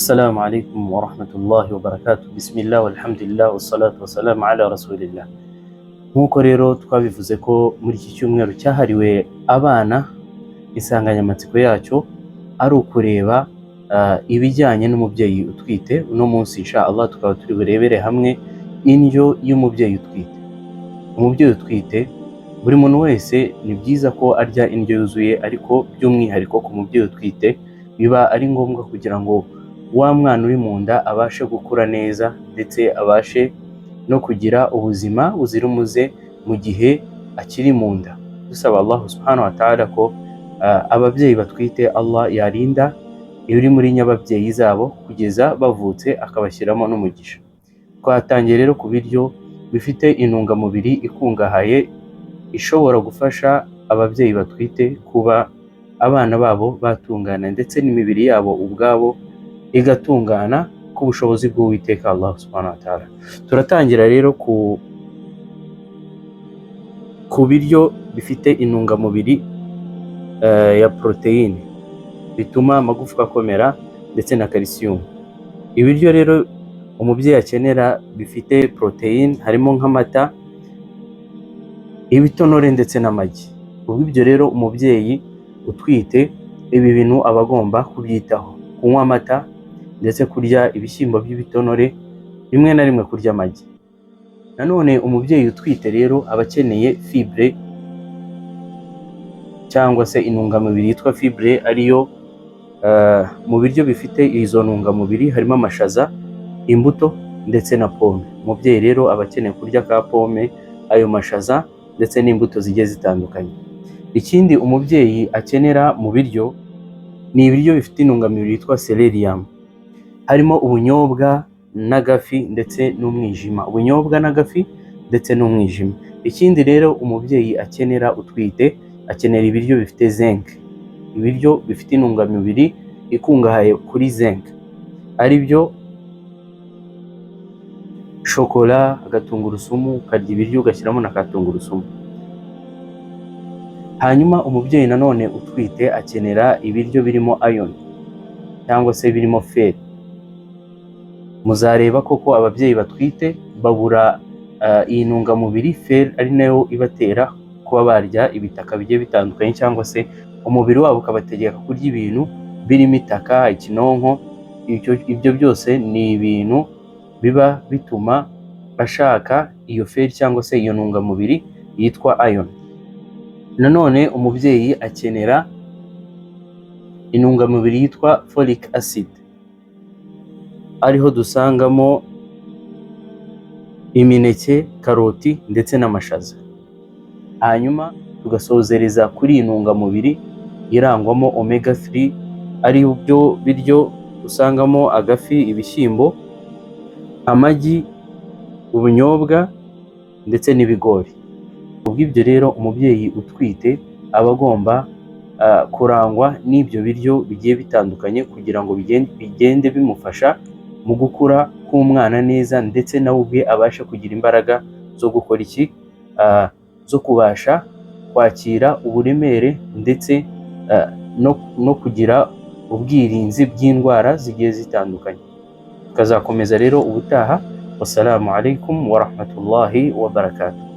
السلام عليكم ورحمة الله وبركاته. بسم الله والحمد لله والصلاة والسلام على رسول الله. Nk'uko rero twabivuze ko muri iki cyumweru cyahariwe abana, insanganyamatsiko yacyo ari ukureba ibijyanye n'umubyeyi utwite. Uno munsi insha Allah tukaba turi burebere hamwe indyo y'umubyeyi utwite. Umubyeyi utwite, buri muntu wese ni byiza ko arya indyo yuzuye, ariko by'umwihariko ku mubyeyi utwite biba ari ngombwa kugira ngo wa mwana uri mu nda abashe gukura neza ndetse abashe no kugira ubuzima buzira umuze mu gihe akiri mu nda. Dusaba Allah subhanahu wa ta'ala ko ababyeyi batwite Allah yarinda ibiri muri nyababyeyi zabo kugeza bavutse, akabashyiramo n'umugisha. Twatangiye rero ku biryo bifite intungamubiri ikungahaye, ishobora gufasha ababyeyi batwite kuba abana babo batungana ndetse n'imibiri yabo ubwabo igatungana ku bushobozi bw'Uwiteka Allah subhanahu wa ta'ala. Turatangira rero ku biryo bifite intungamubiri ya proteine bituma amagufwa akomera ndetse na calcium. Ibiryo rero umubyeyi akenera bifite proteine harimo nk'amata, ibitonore ndetse n'amagi. Ubwo ibyo rero umubyeyi utwite ibi bintu aba agomba kubyitaho: kunywa amata ndetse kurya ibishyimbo by'ibitonore, rimwe na rimwe kurya amagi. Nanone umubyeyi utwite rero aba akeneye fibre cyangwa se intungamubiri yitwa fibre, ariyo mu biryo bifite izo ntungamubiri harimo amashaza, imbuto ndetse na pome. Umubyeyi rero aba akeneye kurya ka pome, ayo mashaza ndetse n'imbuto zigiye zitandukanye. Ikindi umubyeyi akenera mu biryo ni ibiryo bifite intungamubiri yitwa selenium, harimo ubunyobwa n'agafi ndetse n'umwijima. Ubunyobwa n'agafi ndetse n'umwijima. Ikindi rero umubyeyi akenera utwite, akenera ibiryo bifite zinc, ibiryo bifite intungamubiri ikungahaye kuri zinc, ari byo shokora, agatungurusumu, ukarya ibiryo ugashyiramo na katungurusumu. Hanyuma umubyeyi nanone utwite akenera ibiryo birimo iron cyangwa se birimo fer. Muzareba koko ababyeyi batwite babura iyi ntungamubiri fer, ari nayo ibatera kuba barya ibitaka bigiye bitandukanye, cyangwa se umubiri wabo ukabategeka kurya ibintu birimo itaka, ikinonko. Ibyo byose ni ibintu biba bituma bashaka iyo fer cyangwa se iyo ntungamubiri yitwa iron. Nanone umubyeyi akenera intungamubiri yitwa folic acid, ariho dusangamo imineke, karoti ndetse n'amashaza. Hanyuma tugasozereza kuri iyi ntungamubiri irangwamo omega 3, ari byo biryo usangamo agafi, ibishyimbo, amagi, ubunyobwa ndetse n'ibigori. Ubw'ibyo rero umubyeyi utwite aba agomba kurangwa n'ibyo biryo bigiye bitandukanye kugira ngo bigende bimufasha mu gukura k'umwana neza, ndetse nawe ubwe abashe kugira imbaraga zo gukora iki, zo kubasha kwakira uburemere ndetse no kugira ubwirinzi bw'indwara zigiye zitandukanye. Tukazakomeza rero ubutaha. Wassalamu alaikum wa rahmatullahi wa barakatuh.